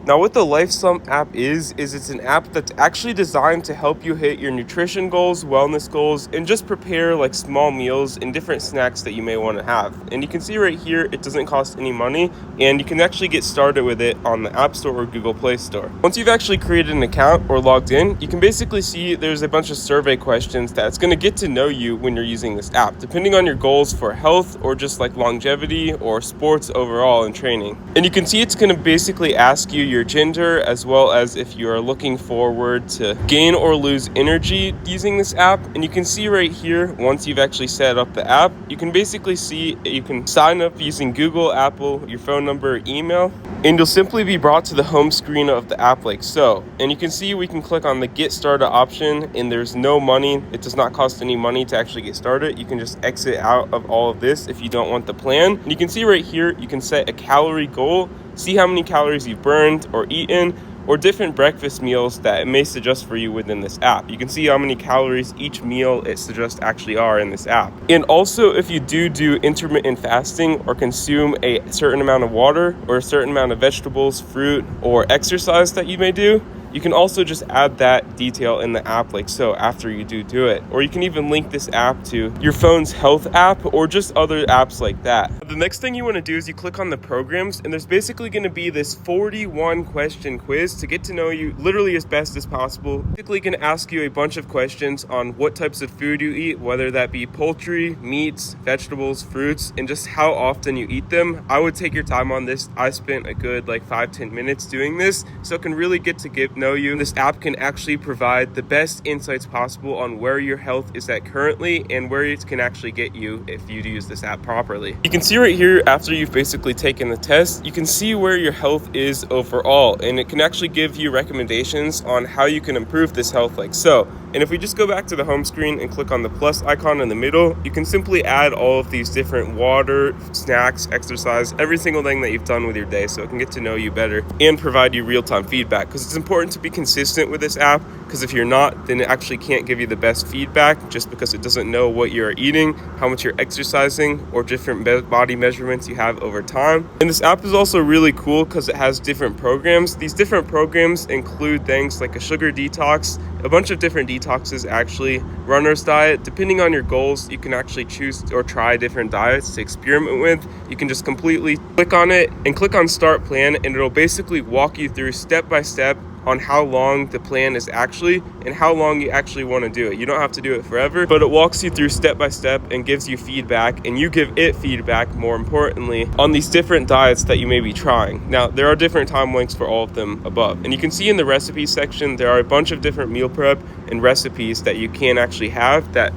Now, what the Lifesum app is it's an app that's actually designed to help you hit your nutrition goals, wellness goals, and just prepare like small meals and different snacks that you may want to have. And you can see right here, it doesn't cost any money, and you can actually get started with it on the App Store or Google Play Store. Once you've actually created an account or logged in, you can basically see there's a bunch of survey questions that's going to get to know you when you're using this app, depending on your goals for health or just like longevity or sports overall and training. And you can see it's going to basically ask you your gender, as well as if you are looking forward to gain or lose energy using this app. And you can see right here, once you've actually set up the app, you can basically see you can sign up using Google, Apple, your phone number, email, and you'll simply be brought to the home screen of the app like so. And you can see we can click on the get started option, and there's no money. It does not cost any money to actually get started. You can just exit out of all of this if you don't want the plan. And you can see right here, you can set a calorie goal, see how many calories you've burned or eaten, or different breakfast meals that it may suggest for you within this app. You can see how many calories each meal it suggests actually are in this app. And also, if you do intermittent fasting or consume a certain amount of water or a certain amount of vegetables, fruit, or exercise that you may do, you can also just add that detail in the app like so after you do it. Or you can even link this app to your phone's health app or just other apps like that. The next thing you want to do is you click on the programs, and there's basically going to be this 41 question quiz to get to know you literally as best as possible. Basically going to ask you a bunch of questions on what types of food you eat, whether that be poultry, meats, vegetables, fruits, and just how often you eat them. I would take your time on this. I spent a good like 5-10 minutes doing this, so it can really get to know you. This app can actually provide the best insights possible on where your health is at currently and where it can actually get you if you use this app properly. You can see right here, after you've basically taken the test, you can see where your health is overall, and it can actually give you recommendations on how you can improve this health like so. And if we just go back to the home screen and click on the plus icon in the middle, you can simply add all of these different water, snacks, exercise, every single thing that you've done with your day, so it can get to know you better and provide you real-time feedback. Because it's important to be consistent with this app, because if you're not, then it actually can't give you the best feedback, just because it doesn't know what you're eating, how much you're exercising, or different body measurements you have over time. And this app is also really cool because it has different programs. These different programs include things like a sugar detox, a bunch of different detoxes actually, runner's diet. Depending on your goals, you can actually choose or try different diets to experiment with. You can just completely click on it and click on start plan, and it'll basically walk you through step by step on how long the plan is actually and how long you actually want to do it. You don't have to do it forever, but it walks you through step by step and gives you feedback, and you give it feedback, more importantly, on these different diets that you may be trying. Now, there are different time links for all of them above, and you can see in the recipe section there are a bunch of different meal prep and recipes that you can actually have that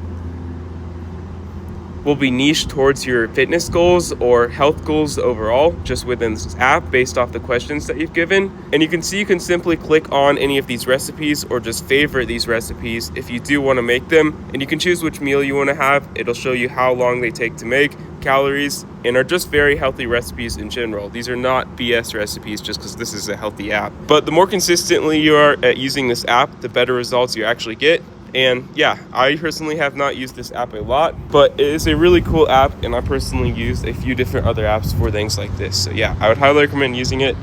will be niche towards your fitness goals or health goals overall, just within this app based off the questions that you've given. And you can see you can simply click on any of these recipes or just favorite these recipes if you do want to make them, and you can choose which meal you want to have. It'll show you how long they take to make, calories, and are just very healthy recipes in general. These are not BS recipes just because this is a healthy app. But the more consistently you are at using this app, the better results you actually get. And yeah, I personally have not used this app a lot, but it is a really cool app, and I personally used a few different other apps for things like this. So yeah, I would highly recommend using it.